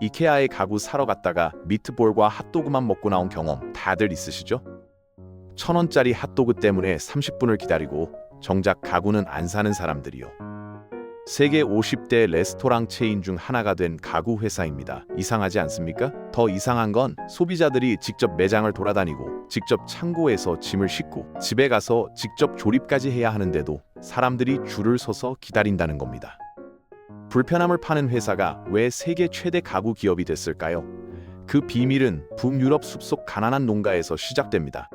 이케아에 가구 사러 갔다가 미트볼과 핫도그만 먹고 나온 경험 다들 있으시죠? 1,000원짜리 핫도그 때문에 30분을 기다리고 정작 가구는 안 사는 사람들이요. 세계 50대 레스토랑 체인 중 하나가 된 가구 회사입니다. 이상하지 않습니까? 더 이상한 건 소비자들이 직접 매장을 돌아다니고 직접 창고에서 짐을 싣고 집에 가서 직접 조립까지 해야 하는데도 사람들이 줄을 서서 기다린다는 겁니다. 불편함을 파는 회사가 왜 세계 최대 가구 기업이 됐을까요? 그 비밀은 북유럽 숲속 가난한 농가에서 시작됩니다.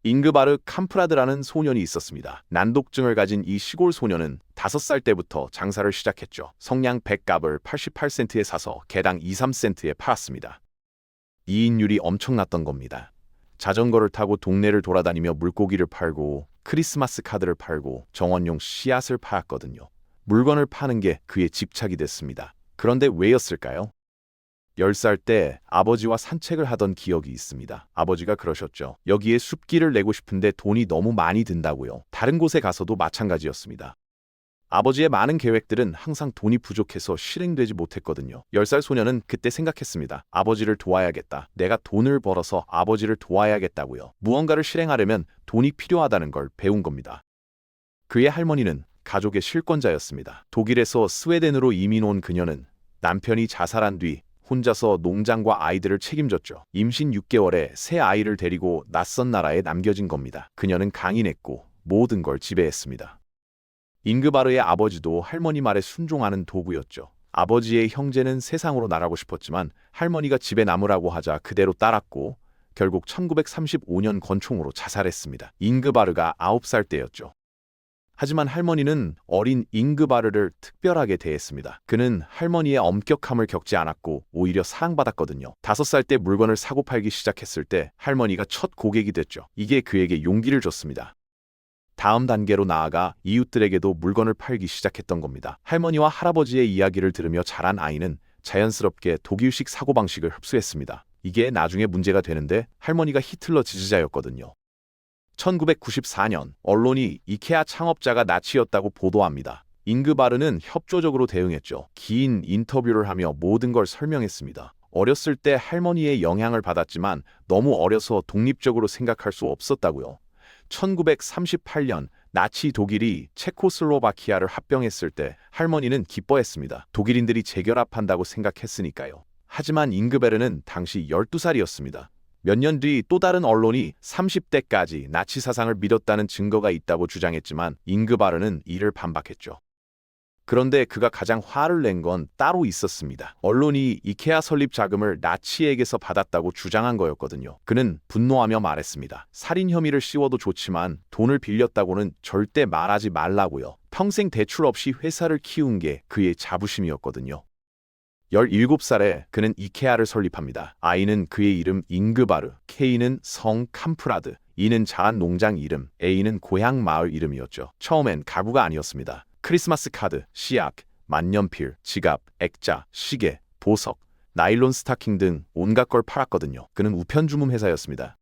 잉그바르 캄프라드라는 소년이 있었습니다. 난독증을 가진 이 시골 소년은 5살 때부터 장사를 시작했죠. 성냥 100갑을 88센트에 사서 개당 2~3센트에 팔았습니다. 이익률이 엄청났던 겁니다. 자전거를 타고 동네를 돌아다니며 물고기를 팔고 크리스마스 카드를 팔고 정원용 씨앗을 팔았거든요. 물건을 파는 게 그의 집착이 됐습니다. 그런데 왜였을까요? 10살 때 아버지와 산책을 하던 기억이 있습니다. 아버지가 그러셨죠. 여기에 숲길을 내고 싶은데 돈이 너무 많이 든다고요. 다른 곳에 가서도 마찬가지였습니다. 아버지의 많은 계획들은 항상 돈이 부족해서 실행되지 못했거든요. 10살 소년은 그때 생각했습니다. 아버지를 도와야겠다. 내가 돈을 벌어서 아버지를 도와야겠다고요. 무언가를 실행하려면 돈이 필요하다는 걸 배운 겁니다. 그의 할머니는 가족의 실권자였습니다. 독일에서 스웨덴으로 이민 온 그녀는 남편이 자살한 뒤 혼자서 농장과 아이들을 책임졌죠. 임신 6개월에 새 아이를 데리고 낯선 나라에 남겨진 겁니다. 그녀는 강인했고 모든 걸 지배했습니다. 잉그바르의 아버지도 할머니 말에 순종하는 도구였죠. 아버지의 형제는 세상으로 나가고 싶었지만 할머니가 집에 남으라고 하자 그대로 따랐고 결국 1935년 권총으로 자살했습니다. 잉그바르가 9살 때였죠. 하지만 할머니는 어린 잉그바르를 특별하게 대했습니다. 그는 할머니의 엄격함을 겪지 않았고 오히려 사랑받았거든요. 5살 때 물건을 사고 팔기 시작했을 때 할머니가 첫 고객이 됐죠. 이게 그에게 용기를 줬습니다. 다음 단계로 나아가 이웃들에게도 물건을 팔기 시작했던 겁니다. 할머니와 할아버지의 이야기를 들으며 자란 아이는 자연스럽게 독일식 사고방식을 흡수했습니다. 이게 나중에 문제가 되는데 할머니가 히틀러 지지자였거든요. 1994년 언론이 이케아 창업자가 나치였다고 보도합니다. 잉그바르는 협조적으로 대응했죠. 긴 인터뷰를 하며 모든 걸 설명했습니다. 어렸을 때 할머니의 영향을 받았지만 너무 어려서 독립적으로 생각할 수 없었다고요. 1938년 나치 독일이 체코슬로바키아를 합병했을 때 할머니는 기뻐했습니다. 독일인들이 재결합한다고 생각했으니까요. 하지만 잉그베르는 당시 12살이었습니다. 몇 년 뒤 또 다른 언론이 30대까지 나치 사상을 믿었다는 증거가 있다고 주장했지만 잉그바르는 이를 반박했죠. 그런데 그가 가장 화를 낸 건 따로 있었습니다. 언론이 이케아 설립 자금을 나치에게서 받았다고 주장한 거였거든요. 그는 분노하며 말했습니다. 살인 혐의를 씌워도 좋지만 돈을 빌렸다고는 절대 말하지 말라고요. 평생 대출 없이 회사를 키운 게 그의 자부심이었거든요. 17살에 그는 이케아를 설립합니다. I는 그의 이름 잉그바르, K는 성 캄프라드, E는 자란 농장 이름, A는 고향 마을 이름이었죠. 처음엔 가구가 아니었습니다. 크리스마스 카드, 씨앗, 만년필, 지갑, 액자, 시계, 보석, 나일론 스타킹 등 온갖 걸 팔았거든요. 그는 우편주문 회사였습니다.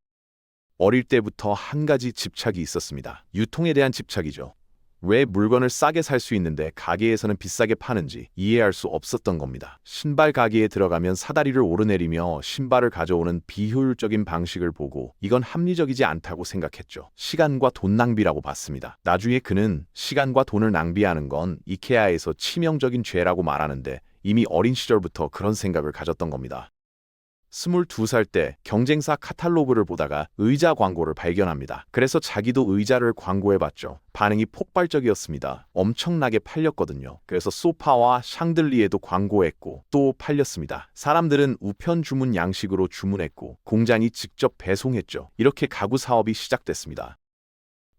어릴 때부터 한 가지 집착이 있었습니다. 유통에 대한 집착이죠. 왜 물건을 싸게 살 수 있는데 가게에서는 비싸게 파는지 이해할 수 없었던 겁니다. 신발 가게에 들어가면 사다리를 오르내리며 신발을 가져오는 비효율적인 방식을 보고 이건 합리적이지 않다고 생각했죠. 시간과 돈 낭비라고 봤습니다. 나중에 그는 시간과 돈을 낭비하는 건 이케아에서 치명적인 죄라고 말하는데 이미 어린 시절부터 그런 생각을 가졌던 겁니다. 22살 때 경쟁사 카탈로그를 보다가 의자 광고를 발견합니다. 그래서 자기도 의자를 광고해봤죠. 반응이 폭발적이었습니다. 엄청나게 팔렸거든요. 그래서 소파와 샹들리에도 광고했고 또 팔렸습니다. 사람들은 우편 주문 양식으로 주문했고 공장이 직접 배송했죠. 이렇게 가구 사업이 시작됐습니다.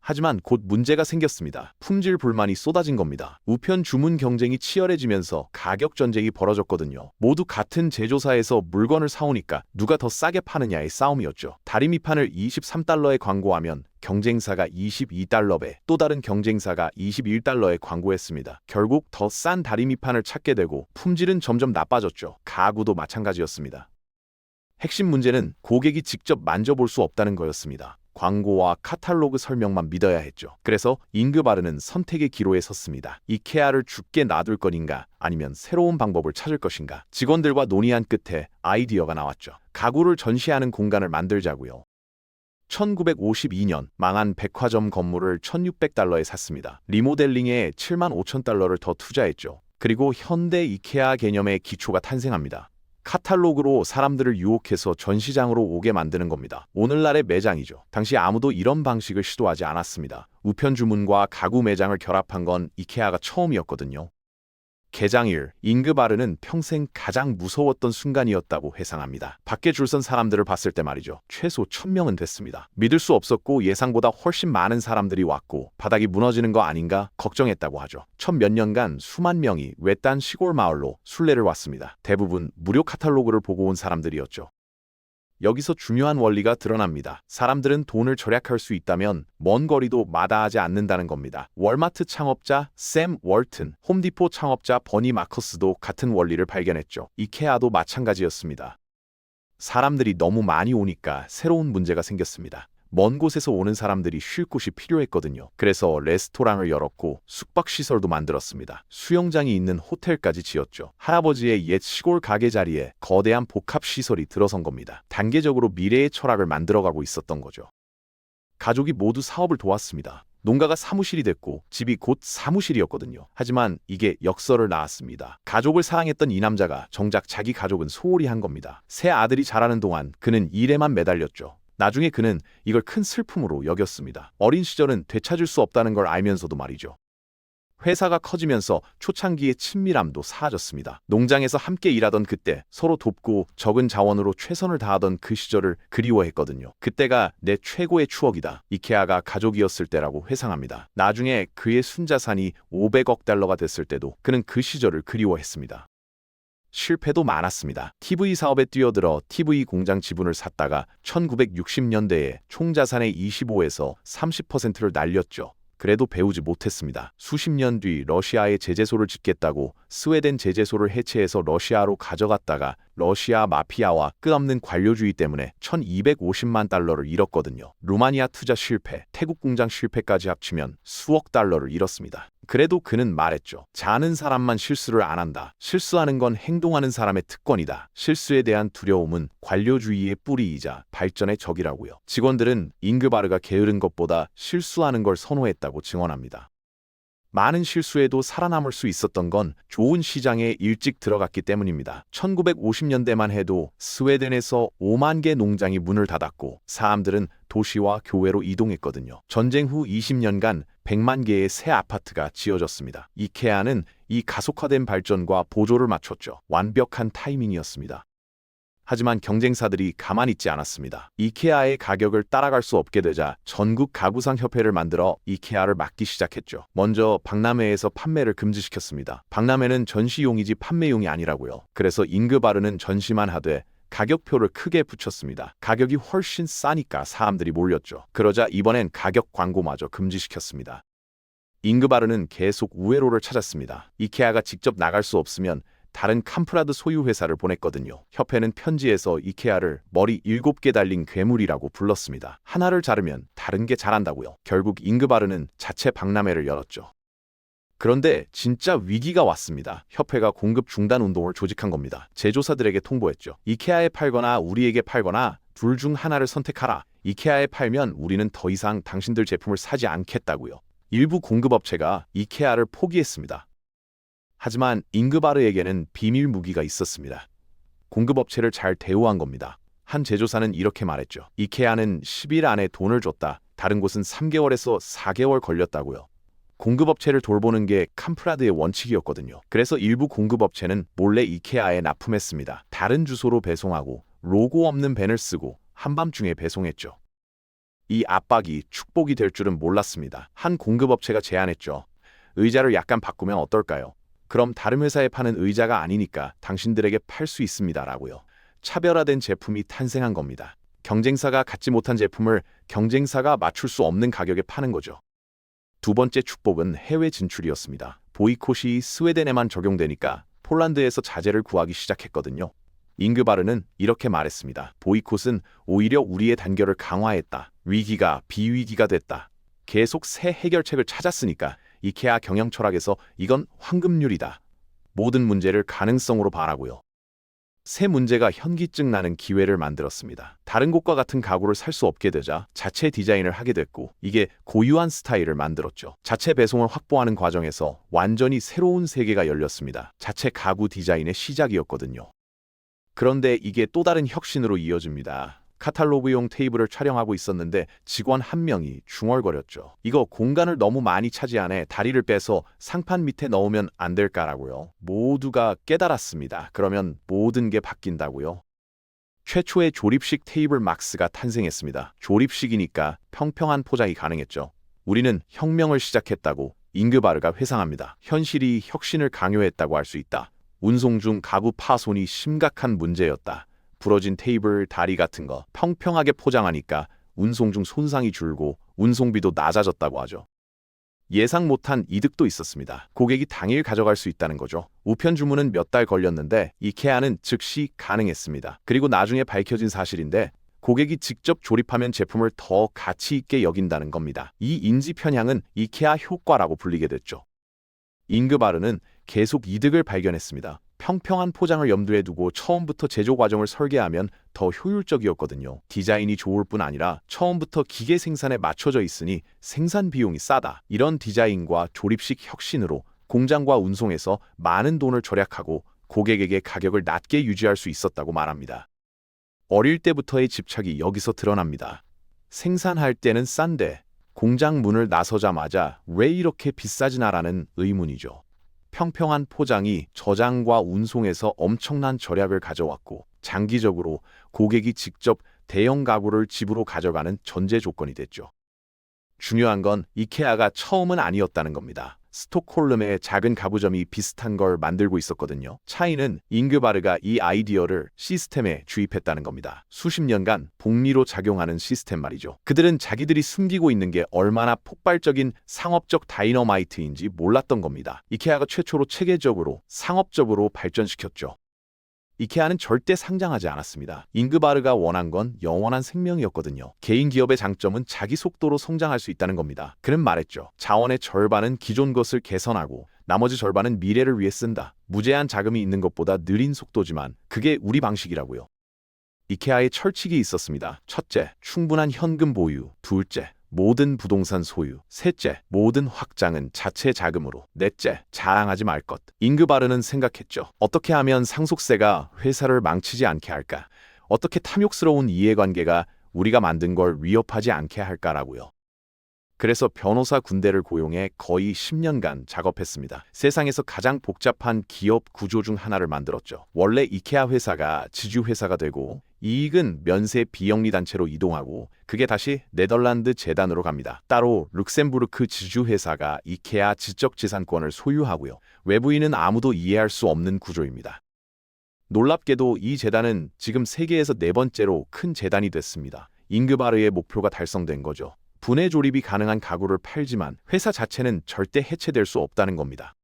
하지만 곧 문제가 생겼습니다. 품질 불만이 쏟아진 겁니다. 우편 주문 경쟁이 치열해지면서 가격 전쟁이 벌어졌거든요. 모두 같은 제조사에서 물건을 사오니까 누가 더 싸게 파느냐의 싸움이었죠. 다리미판을 23달러에 광고하면 경쟁사가 22달러에 또 다른 경쟁사가 21달러에 광고했습니다. 결국 더 싼 다리미판을 찾게 되고 품질은 점점 나빠졌죠. 가구도 마찬가지였습니다. 핵심 문제는 고객이 직접 만져볼 수 없다는 거였습니다. 광고와 카탈로그 설명만 믿어야 했죠. 그래서 잉그바르는 선택의 기로에 섰습니다. 이케아를 죽게 놔둘 것인가 아니면 새로운 방법을 찾을 것인가. 직원들과 논의한 끝에 아이디어가 나왔죠. 가구를 전시하는 공간을 만들자고요. 1952년 망한 백화점 건물을 $1,600에 샀습니다. 리모델링에 $75,000를 더 투자했죠. 그리고 현대 이케아 개념의 기초가 탄생합니다. 카탈로그로 사람들을 유혹해서 전시장으로 오게 만드는 겁니다. 오늘날의 매장이죠. 당시 아무도 이런 방식을 시도하지 않았습니다. 우편 주문과 가구 매장을 결합한 건 이케아가 처음이었거든요. 개장일, 잉그바르는 평생 가장 무서웠던 순간이었다고 회상합니다. 밖에 줄 선 사람들을 봤을 때 말이죠. 최소 1,000명은 됐습니다. 믿을 수 없었고 예상보다 훨씬 많은 사람들이 왔고 바닥이 무너지는 거 아닌가 걱정했다고 하죠. 첫 몇 년간 수만 명이 외딴 시골 마을로 순례를 왔습니다. 대부분 무료 카탈로그를 보고 온 사람들이었죠. 여기서 중요한 원리가 드러납니다. 사람들은 돈을 절약할 수 있다면 먼 거리도 마다하지 않는다는 겁니다. 월마트 창업자 샘 월튼, 홈디포 창업자 버니 마커스도 같은 원리를 발견했죠. 이케아도 마찬가지였습니다. 사람들이 너무 많이 오니까 새로운 문제가 생겼습니다. 먼 곳에서 오는 사람들이 쉴 곳이 필요했거든요. 그래서 레스토랑을 열었고 숙박시설도 만들었습니다. 수영장이 있는 호텔까지 지었죠. 할아버지의 옛 시골 가게 자리에 거대한 복합시설이 들어선 겁니다. 단계적으로 미래의 철학을 만들어가고 있었던 거죠. 가족이 모두 사업을 도왔습니다. 농가가 사무실이 됐고 집이 곧 사무실이었거든요. 하지만 이게 역설을 낳았습니다. 가족을 사랑했던 이 남자가 정작 자기 가족은 소홀히 한 겁니다. 새 아들이 자라는 동안 그는 일에만 매달렸죠. 나중에 그는 이걸 큰 슬픔으로 여겼습니다. 어린 시절은 되찾을 수 없다는 걸 알면서도 말이죠. 회사가 커지면서 초창기의 친밀함도 사라졌습니다. 농장에서 함께 일하던 그때 서로 돕고 적은 자원으로 최선을 다하던 그 시절을 그리워했거든요. 그때가 내 최고의 추억이다. 이케아가 가족이었을 때라고 회상합니다. 나중에 그의 순자산이 $500억 됐을 때도 그는 그 시절을 그리워했습니다. 실패도 많았습니다. TV 사업에 뛰어들어 TV 공장 지분을 샀다가 1960년대에 총 자산의 25에서 30%를 날렸죠. 그래도 배우지 못했습니다. 수십 년 뒤 러시아에 제재소를 짓겠다고 스웨덴 제재소를 해체해서 러시아로 가져갔다가 러시아 마피아와 끝없는 관료주의 때문에 $1,250만 잃었거든요. 루마니아 투자 실패, 태국 공장 실패까지 합치면 수억 달러를 잃었습니다. 그래도 그는 말했죠. 자는 사람만 실수를 안 한다. 실수하는 건 행동하는 사람의 특권이다. 실수에 대한 두려움은 관료주의의 뿌리이자 발전의 적이라고요. 직원들은 잉그바르가 게으른 것보다 실수하는 걸 선호했다고 증언합니다. 많은 실수에도 살아남을 수 있었던 건 좋은 시장에 일찍 들어갔기 때문입니다. 1950년대만 해도 스웨덴에서 5만 개 농장이 문을 닫았고 사람들은 도시와 교외로 이동했거든요. 전쟁 후 20년간 100만 개의 새 아파트가 지어졌습니다. 이케아는 이 가속화된 발전과 보조를 맞췄죠. 완벽한 타이밍이었습니다. 하지만 경쟁사들이 가만히 있지 않았습니다. 이케아의 가격을 따라갈 수 없게 되자 전국 가구상 협회를 만들어 이케아를 막기 시작했죠. 먼저 박람회에서 판매를 금지시켰습니다. 박람회는 전시용이지 판매용이 아니라고요. 그래서 잉그바르는 전시만 하되 가격표를 크게 붙였습니다. 가격이 훨씬 싸니까 사람들이 몰렸죠. 그러자 이번엔 가격 광고마저 금지시켰습니다. 잉그바르는 계속 우회로를 찾았습니다. 이케아가 직접 나갈 수 없으면 다른 캄프라드 소유 회사를 보냈거든요. 협회는 편지에서 이케아를 머리 7개 달린 괴물이라고 불렀습니다. 하나를 자르면 다른 게 자란다고요. 결국 잉그바르는 자체 박람회를 열었죠. 그런데 진짜 위기가 왔습니다. 협회가 공급 중단 운동을 조직한 겁니다. 제조사들에게 통보했죠. 이케아에 팔거나 우리에게 팔거나 둘 중 하나를 선택하라. 이케아에 팔면 우리는 더 이상 당신들 제품을 사지 않겠다고요. 일부 공급업체가 이케아를 포기했습니다. 하지만 잉그바르에게는 비밀 무기가 있었습니다. 공급업체를 잘 대우한 겁니다. 한 제조사는 이렇게 말했죠. 이케아는 10일 안에 돈을 줬다. 다른 곳은 3개월에서 4개월 걸렸다고요. 공급업체를 돌보는 게 캄프라드의 원칙이었거든요. 그래서 일부 공급업체는 몰래 이케아에 납품했습니다. 다른 주소로 배송하고 로고 없는 밴을 쓰고 한밤중에 배송했죠. 이 압박이 축복이 될 줄은 몰랐습니다. 한 공급업체가 제안했죠. 의자를 약간 바꾸면 어떨까요? 그럼 다른 회사에 파는 의자가 아니니까 당신들에게 팔 수 있습니다. 라고요. 차별화된 제품이 탄생한 겁니다. 경쟁사가 갖지 못한 제품을 경쟁사가 맞출 수 없는 가격에 파는 거죠. 두 번째 축복은 해외 진출이었습니다. 보이콧이 스웨덴에만 적용되니까 폴란드에서 자재를 구하기 시작했거든요. 잉그바르는 이렇게 말했습니다. 보이콧은 오히려 우리의 단결을 강화했다. 위기가 비위기가 됐다. 계속 새 해결책을 찾았으니까 이케아 경영 철학에서 이건 황금률이다. 모든 문제를 가능성으로 바라고요. 새 문제가 현기증 나는 기회를 만들었습니다. 다른 곳과 같은 가구를 살 수 없게 되자 자체 디자인을 하게 됐고 이게 고유한 스타일을 만들었죠. 자체 배송을 확보하는 과정에서 완전히 새로운 세계가 열렸습니다. 자체 가구 디자인의 시작이었거든요. 그런데 이게 또 다른 혁신으로 이어집니다. 카탈로그용 테이블을 촬영하고 있었는데 직원 한 명이 중얼거렸죠. 이거 공간을 너무 많이 차지하네. 다리를 빼서 상판 밑에 넣으면 안 될까라고요. 모두가 깨달았습니다. 그러면 모든 게 바뀐다고요. 최초의 조립식 테이블 막스가 탄생했습니다. 조립식이니까 평평한 포장이 가능했죠. 우리는 혁명을 시작했다고 잉그바르가 회상합니다. 현실이 혁신을 강요했다고 할 수 있다. 운송 중 가구 파손이 심각한 문제였다. 부러진 테이블, 다리 같은 거 평평하게 포장하니까 운송 중 손상이 줄고 운송비도 낮아졌다고 하죠. 예상 못한 이득도 있었습니다. 고객이 당일 가져갈 수 있다는 거죠. 우편 주문은 몇 달 걸렸는데 이케아는 즉시 가능했습니다. 그리고 나중에 밝혀진 사실인데 고객이 직접 조립하면 제품을 더 가치 있게 여긴다는 겁니다. 이 인지 편향은 이케아 효과라고 불리게 됐죠. 잉그바르는 계속 이득을 발견했습니다. 평평한 포장을 염두에 두고 처음부터 제조 과정을 설계하면 더 효율적이었거든요. 디자인이 좋을 뿐 아니라 처음부터 기계 생산에 맞춰져 있으니 생산 비용이 싸다. 이런 디자인과 조립식 혁신으로 공장과 운송에서 많은 돈을 절약하고 고객에게 가격을 낮게 유지할 수 있었다고 말합니다. 어릴 때부터의 집착이 여기서 드러납니다. 생산할 때는 싼데 공장 문을 나서자마자 왜 이렇게 비싸지나라는 의문이죠. 평평한 포장이 저장과 운송에서 엄청난 절약을 가져왔고 장기적으로 고객이 직접 대형 가구를 집으로 가져가는 전제 조건이 됐죠. 중요한 건 이케아가 처음은 아니었다는 겁니다. 스톡홀름의 작은 가구점이 비슷한 걸 만들고 있었거든요. 차이는 잉그바르가 이 아이디어를 시스템에 주입했다는 겁니다. 수십 년간 복리로 작용하는 시스템 말이죠. 그들은 자기들이 숨기고 있는 게 얼마나 폭발적인 상업적 다이너마이트인지 몰랐던 겁니다. 이케아가 최초로 체계적으로 상업적으로 발전시켰죠. 이케아는 절대 상장하지 않았습니다. 잉그바르가 원한 건 영원한 생명이었거든요. 개인 기업의 장점은 자기 속도로 성장할 수 있다는 겁니다. 그는 말했죠. 자원의 절반은 기존 것을 개선하고 나머지 절반은 미래를 위해 쓴다. 무제한 자금이 있는 것보다 느린 속도지만 그게 우리 방식이라고요. 이케아의 철칙이 있었습니다. 첫째, 충분한 현금 보유. 둘째, 모든 부동산 소유. 셋째, 모든 확장은 자체 자금으로. 넷째, 자랑하지 말 것. 잉그바르는 생각했죠. 어떻게 하면 상속세가 회사를 망치지 않게 할까? 어떻게 탐욕스러운 이해관계가 우리가 만든 걸 위협하지 않게 할까라고요. 그래서 변호사 군대를 고용해 거의 10년간 작업했습니다. 세상에서 가장 복잡한 기업 구조 중 하나를 만들었죠. 원래 이케아 회사가 지주회사가 되고 이익은 면세 비영리 단체로 이동하고 그게 다시 네덜란드 재단으로 갑니다. 따로 룩셈부르크 지주회사가 이케아 지적재산권을 소유하고요. 외부인은 아무도 이해할 수 없는 구조입니다. 놀랍게도 이 재단은 지금 세계에서 네 번째로 큰 재단이 됐습니다. 잉그바르의 목표가 달성된 거죠. 분해 조립이 가능한 가구를 팔지만 회사 자체는 절대 해체될 수 없다는 겁니다.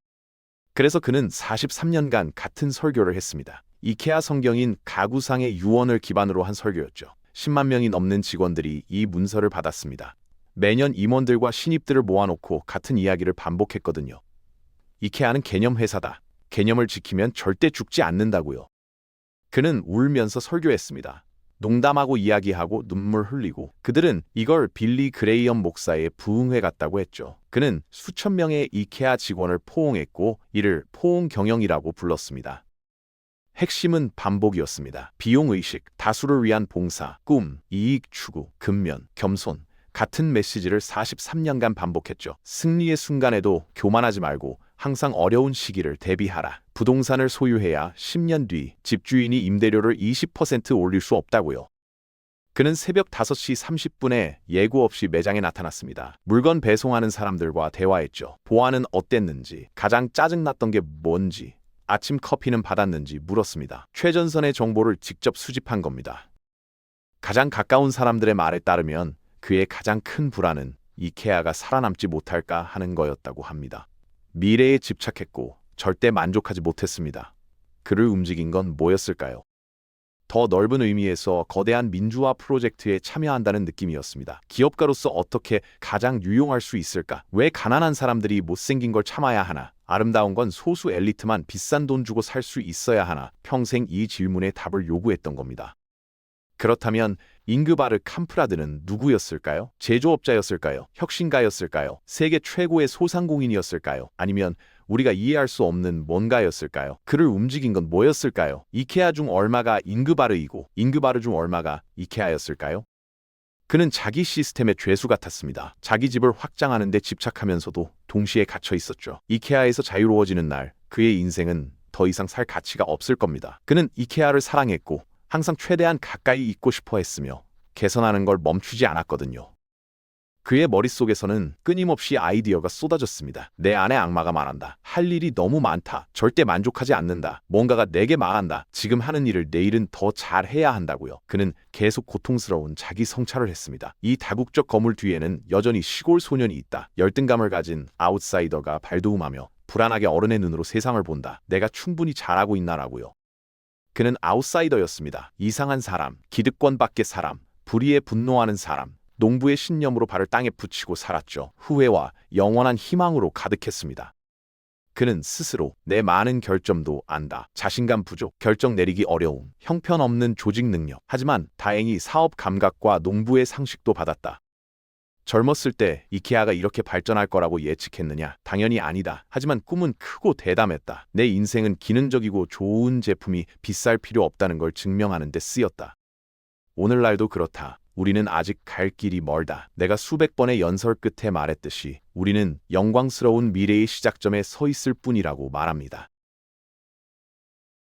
그래서 그는 43년간 같은 설교를 했습니다. 이케아 성경인 가구상의 유언을 기반으로 한 설교였죠. 10만 명이 넘는 직원들이 이 문서를 받았습니다. 매년 임원들과 신입들을 모아놓고 같은 이야기를 반복했거든요. 이케아는 개념 회사다. 개념을 지키면 절대 죽지 않는다고요. 그는 울면서 설교했습니다. 농담하고 이야기하고 눈물 흘리고 그들은 이걸 빌리 그레이엄 목사의 부흥회 같다고 했죠. 그는 수천 명의 이케아 직원을 포옹했고 이를 포옹 경영이라고 불렀습니다. 핵심은 반복이었습니다. 비용의식, 다수를 위한 봉사, 꿈, 이익 추구, 근면, 겸손 같은 메시지를 43년간 반복했죠. 승리의 순간에도 교만하지 말고 항상 어려운 시기를 대비하라. 부동산을 소유해야 10년 뒤 집주인이 임대료를 20% 올릴 수 없다고요. 그는 새벽 5시 30분에 예고 없이 매장에 나타났습니다. 물건 배송하는 사람들과 대화했죠. 보안은 어땠는지, 가장 짜증났던 게 뭔지, 아침 커피는 받았는지 물었습니다. 최전선의 정보를 직접 수집한 겁니다. 가장 가까운 사람들의 말에 따르면 그의 가장 큰 불안은 이케아가 살아남지 못할까 하는 거였다고 합니다. 미래에 집착했고 절대 만족하지 못했습니다. 그를 움직인 건 뭐였을까요? 더 넓은 의미에서 거대한 민주화 프로젝트에 참여한다는 느낌이었습니다. 기업가로서 어떻게 가장 유용할 수 있을까? 왜 가난한 사람들이 못생긴 걸 참아야 하나? 아름다운 건 소수 엘리트만 비싼 돈 주고 살 수 있어야 하나? 평생 이 질문에 답을 요구했던 겁니다. 그렇다면 잉그바르 캄프라드는 누구였을까요? 제조업자였을까요? 혁신가였을까요? 세계 최고의 소상공인이었을까요? 아니면 우리가 이해할 수 없는 뭔가였을까요? 그를 움직인 건 뭐였을까요? 이케아 중 얼마가 잉그바르이고 잉그바르 중 얼마가 이케아였을까요? 그는 자기 시스템의 죄수 같았습니다. 자기 집을 확장하는 데 집착하면서도 동시에 갇혀 있었죠. 이케아에서 자유로워지는 날 그의 인생은 더 이상 살 가치가 없을 겁니다. 그는 이케아를 사랑했고 항상 최대한 가까이 있고 싶어 했으며 개선하는 걸 멈추지 않았거든요. 그의 머릿속에서는 끊임없이 아이디어가 쏟아졌습니다. 내 안에 악마가 말한다. 할 일이 너무 많다. 절대 만족하지 않는다. 뭔가가 내게 말한다. 지금 하는 일을 내일은 더 잘해야 한다고요. 그는 계속 고통스러운 자기 성찰을 했습니다. 이 다국적 건물 뒤에는 여전히 시골 소년이 있다. 열등감을 가진 아웃사이더가 발도움하며 불안하게 어른의 눈으로 세상을 본다. 내가 충분히 잘하고 있나라고요. 그는 아웃사이더였습니다. 이상한 사람, 기득권 밖의 사람, 불의에 분노하는 사람, 농부의 신념으로 발을 땅에 붙이고 살았죠. 후회와 영원한 희망으로 가득했습니다. 그는 스스로 내 많은 결점도 안다. 자신감 부족, 결정 내리기 어려움, 형편없는 조직 능력. 하지만 다행히 사업 감각과 농부의 상식도 받았다. 젊었을 때 이케아가 이렇게 발전할 거라고 예측했느냐? 당연히 아니다. 하지만 꿈은 크고 대담했다. 내 인생은 기능적이고 좋은 제품이 비쌀 필요 없다는 걸 증명하는 데 쓰였다. 오늘날도 그렇다. 우리는 아직 갈 길이 멀다. 내가 수백 번의 연설 끝에 말했듯이 우리는 영광스러운 미래의 시작점에 서 있을 뿐이라고 말합니다.